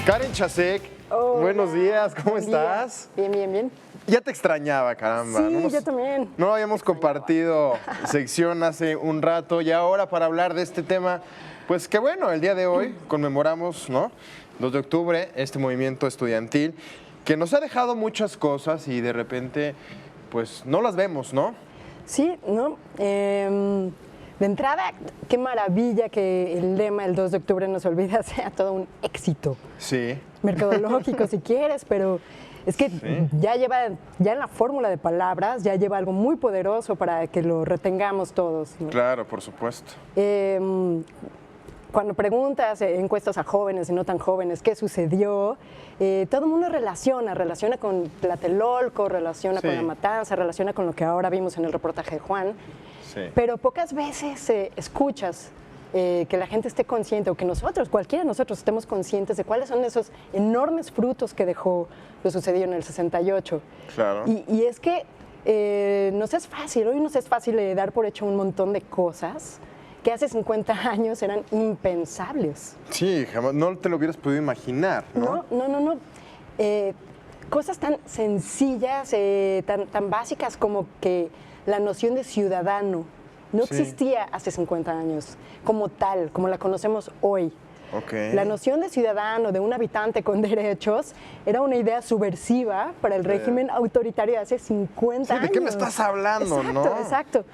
Karen Chasek, Hola. buenos días, ¿cómo Buen día. estás? Bien, bien, bien. Ya te extrañaba, caramba. Sí, yo también. No habíamos compartido sección hace un rato y ahora para hablar de este tema, pues qué bueno, el día de hoy conmemoramos, ¿no? 2 de octubre, este movimiento estudiantil que nos ha dejado muchas cosas y de repente, pues no las vemos, ¿no? Sí, ¿no? De entrada, qué maravilla que el lema el 2 de octubre no se olvida sea todo un éxito. Sí. Mercadológico si quieres, pero es que ya en la fórmula de palabras, ya lleva algo muy poderoso para que lo retengamos todos, ¿no? Claro, por supuesto. Cuando preguntas, encuestas a jóvenes y no tan jóvenes, ¿qué sucedió? Todo el mundo relaciona con Tlatelolco, relaciona Sí. con la matanza, relaciona con lo que ahora vimos en el reportaje de Juan. Sí. Pero pocas veces escuchas que la gente esté consciente, o que nosotros, cualquiera de nosotros, estemos conscientes de cuáles son esos enormes frutos que dejó lo sucedido en el 68. Claro. Y es que hoy nos es fácil dar por hecho un montón de cosas que hace 50 años eran impensables. Sí, jamás, no te lo hubieras podido imaginar, ¿no? No. Cosas tan sencillas, tan básicas como que la noción de ciudadano no Sí. existía hace 50 años como tal, como la conocemos hoy. Ok. La noción de ciudadano, de un habitante con derechos, era una idea subversiva para el régimen autoritario de hace 50 Sí, años. ¿de qué me estás hablando, exacto, no? Exacto.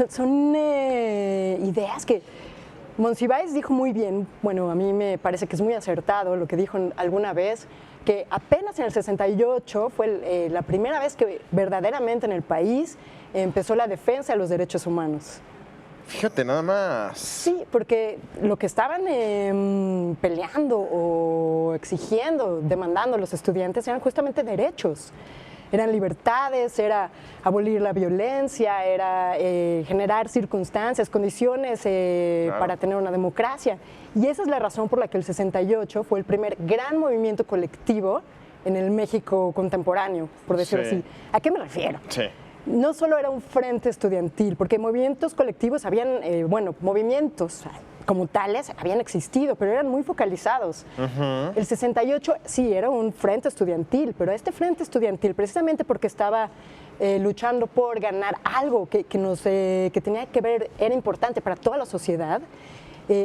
Son ideas que Monsiváis dijo muy bien. Bueno, a mí me parece que es muy acertado lo que dijo alguna vez, que apenas en el 68 fue la primera vez que verdaderamente en el país empezó la defensa de los derechos humanos. Fíjate, nada más. Sí, porque lo que estaban peleando o exigiendo, demandando los estudiantes eran justamente derechos. Eran libertades, era abolir la violencia, era generar circunstancias, condiciones Claro. para tener una democracia. Y esa es la razón por la que el 68 fue el primer gran movimiento colectivo en el México contemporáneo, por decirlo Sí. así. ¿A qué me refiero? Sí. No solo era un frente estudiantil, porque movimientos colectivos movimientos como tales habían existido, pero eran muy focalizados. El 68 sí era un frente estudiantil, pero este frente estudiantil, precisamente porque estaba luchando por ganar algo que tenía que ver, era importante para toda la sociedad,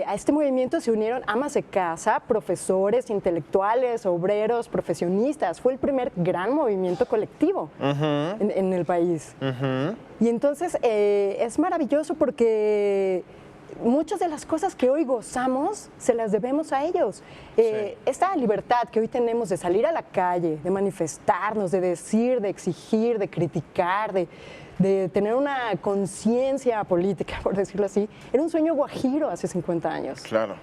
a este movimiento se unieron amas de casa, profesores, intelectuales, obreros, profesionistas. Fue el primer gran movimiento colectivo en el país. Y entonces es maravilloso porque muchas de las cosas que hoy gozamos se las debemos a ellos. Esta libertad que hoy tenemos de salir a la calle, de manifestarnos, de decir, de exigir, de criticar, de tener una conciencia política, por decirlo así, era un sueño guajiro hace 50 años. Claro.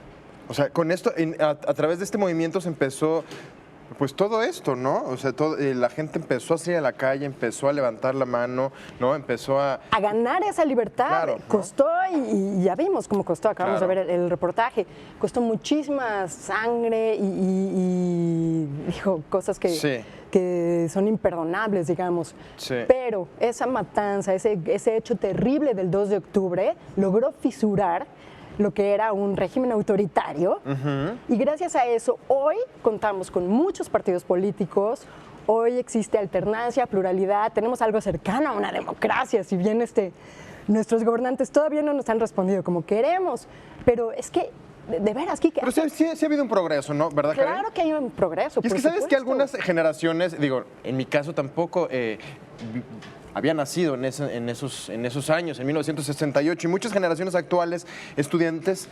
O sea, con esto, a través de este movimiento se empezó, pues todo esto, ¿no? O sea, la gente empezó a salir a la calle, empezó a levantar la mano, ¿no? Empezó a Ganar esa libertad. Claro, ¿no? Costó, y ya vimos cómo costó, acabamos Claro. de ver el reportaje, costó muchísima sangre y dijo cosas que, Sí. que son imperdonables, digamos. Sí. Pero esa matanza, ese hecho terrible del 2 de octubre logró fisurar lo que era un régimen autoritario, y gracias a eso hoy contamos con muchos partidos políticos, hoy existe alternancia, pluralidad, tenemos algo cercano a una democracia, si bien nuestros gobernantes todavía no nos han respondido como queremos, pero es que, de veras, Kike, Pero sí ha habido un progreso, ¿no? ¿Verdad, Karen? claro que hay un progreso. Y es por que sabes que supuesto. algunas generaciones, digo, en mi caso tampoco había nacido en esos años, en 1968, y muchas generaciones actuales, estudiantes,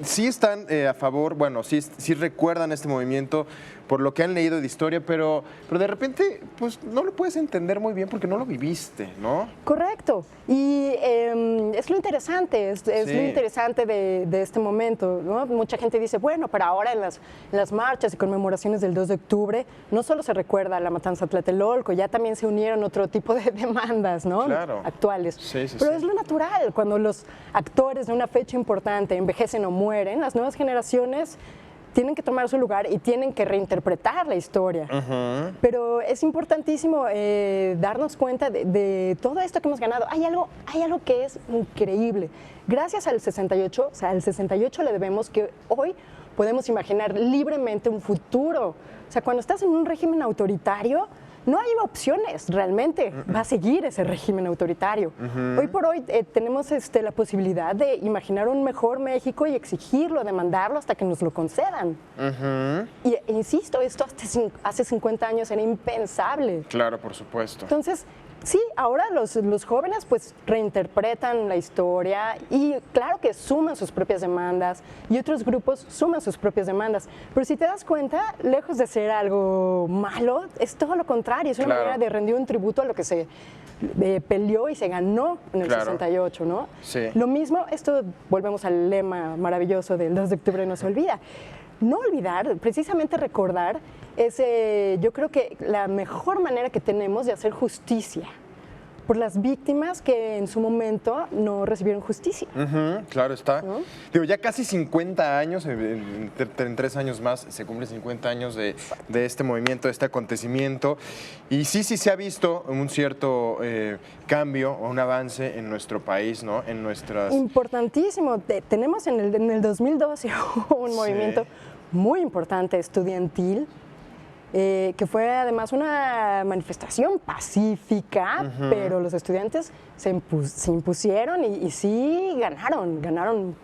sí están a favor, bueno, sí recuerdan este movimiento por lo que han leído de historia, pero de repente, pues no lo puedes entender muy bien porque no lo viviste, ¿no? Correcto. Y es lo interesante, es Sí. lo interesante de este momento, ¿no? Mucha gente dice, bueno, pero ahora en las marchas y conmemoraciones del 2 de octubre no solo se recuerda la matanza de Tlatelolco, ya también se unieron otro tipo de demandas, ¿no? Claro. Actuales. Sí, sí, pero sí. es lo natural, cuando los actores de una fecha importante envejecen o mueren, las nuevas generaciones tienen que tomar su lugar y tienen que reinterpretar la historia. Pero es importantísimo darnos cuenta de todo esto que hemos ganado. Hay algo que es increíble. Gracias al 68, o sea, al 68 le debemos que hoy podemos imaginar libremente un futuro. O sea, cuando estás en un régimen autoritario, no hay opciones realmente. Va a seguir ese régimen autoritario. Hoy por hoy tenemos la posibilidad de imaginar un mejor México y exigirlo, demandarlo hasta que nos lo concedan. E insisto, esto hace 50 años era impensable. Claro, por supuesto. Entonces, sí, ahora los jóvenes pues reinterpretan la historia y claro que suman sus propias demandas y otros grupos suman sus propias demandas. Pero si te das cuenta, lejos de ser algo malo, es todo lo contrario. Es una manera de rendir un tributo a lo que se peleó y se ganó en el 68, ¿no? Sí. Lo mismo, esto volvemos al lema maravilloso del 2 de octubre no se olvida. No olvidar, precisamente recordar, es yo creo que la mejor manera que tenemos de hacer justicia por las víctimas que en su momento no recibieron justicia. Claro está. ¿No? Digo, ya casi 50 años, en 3 años más se cumplen 50 años de este movimiento, de este acontecimiento. Y sí se ha visto un cierto cambio o un avance en nuestro país, ¿no? En nuestras... Importantísimo. Tenemos en el 2012 un movimiento muy importante estudiantil, que fue además una manifestación pacífica, pero los estudiantes se impusieron y sí ganaron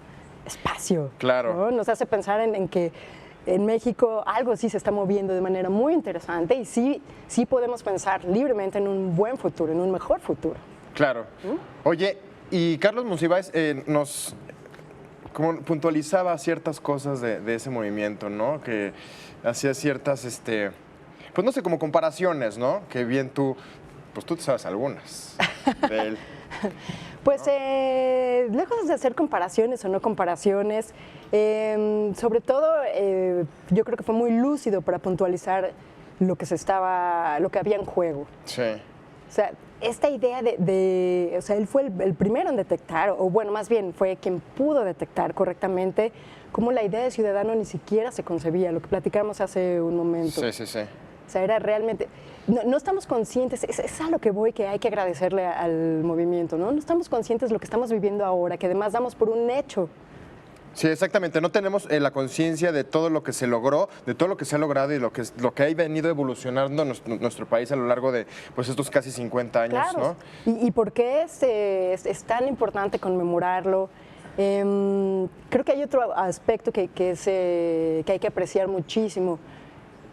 espacio. Claro. ¿No? Nos hace pensar en que en México algo sí se está moviendo de manera muy interesante y sí podemos pensar libremente en un buen futuro, en un mejor futuro. Claro. Oye, y Carlos Monsiváis nos como puntualizaba ciertas cosas de ese movimiento, ¿no? Que hacía ciertas, pues no sé, como comparaciones, ¿no? Que bien tú te sabes algunas de él. Pues lejos de hacer comparaciones o no comparaciones, sobre todo yo creo que fue muy lúcido para puntualizar lo que había en juego. Sí. O sea, esta idea o sea, él fue el primero en detectar, o bueno, más bien fue quien pudo detectar correctamente cómo la idea de ciudadano ni siquiera se concebía, lo que platicamos hace un momento. Sí. O sea, era realmente... No estamos conscientes, es a lo que voy, que hay que agradecerle al movimiento, ¿no? No estamos conscientes de lo que estamos viviendo ahora, que además damos por un hecho. Sí, exactamente. No tenemos la conciencia de todo lo que se logró, de todo lo que se ha logrado y lo que ha venido evolucionando nuestro país a lo largo de pues, estos casi 50 años, Claro. ¿no? ¿Y por qué es tan importante conmemorarlo? Creo que hay otro aspecto que hay que apreciar muchísimo.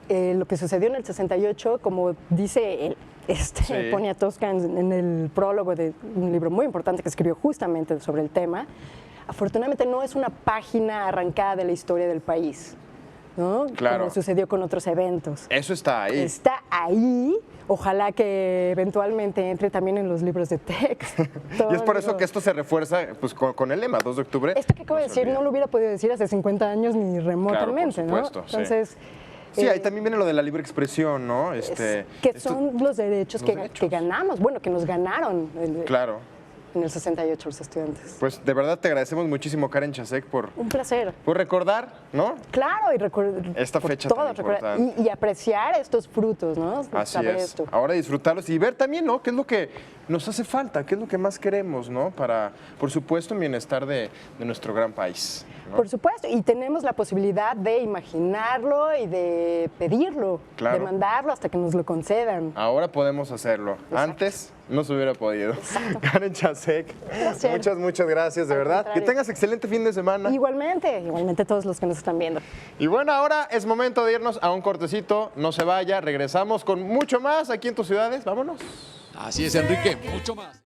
Lo que sucedió en el 68, como dice Poniatowska en el prólogo de un libro muy importante que escribió justamente sobre el tema, afortunadamente no es una página arrancada de la historia del país, ¿no? Claro. Como sucedió con otros eventos. Eso está ahí. Está ahí. Ojalá que eventualmente entre también en los libros de texto. Y es por eso que esto se refuerza pues, con el lema, 2 de octubre. Esto que acabo de decir no lo hubiera podido decir hace 50 años ni remotamente, claro, por supuesto, ¿no? Entonces... Sí, ahí también viene lo de la libre expresión, ¿no? Que son los derechos que ganamos, bueno, que nos ganaron Claro. en el 68 los estudiantes. Pues de verdad te agradecemos muchísimo, Karen Chasek, Un placer. por recordar, ¿no? Claro, y recordar Esta fecha tan importante. y apreciar estos frutos, ¿no? Así Saber es. esto. Ahora disfrutarlos y ver también, ¿no? ¿Qué es lo que nos hace falta? ¿Qué es lo que más queremos, ¿no? Para, por supuesto, el bienestar de nuestro gran país, ¿no? Por supuesto, y tenemos la posibilidad de imaginarlo y de pedirlo, Claro. de mandarlo hasta que nos lo concedan. Ahora podemos hacerlo. Exacto. Antes no se hubiera podido. Exacto. Karen Chasek, placer. muchas gracias, de Al verdad. Que contrario. tengas excelente fin de semana. Igualmente todos los que nos están viendo. Y bueno, ahora es momento de irnos a un cortecito. No se vaya, regresamos con mucho más aquí en tus ciudades. Vámonos. Así es, Enrique, mucho más.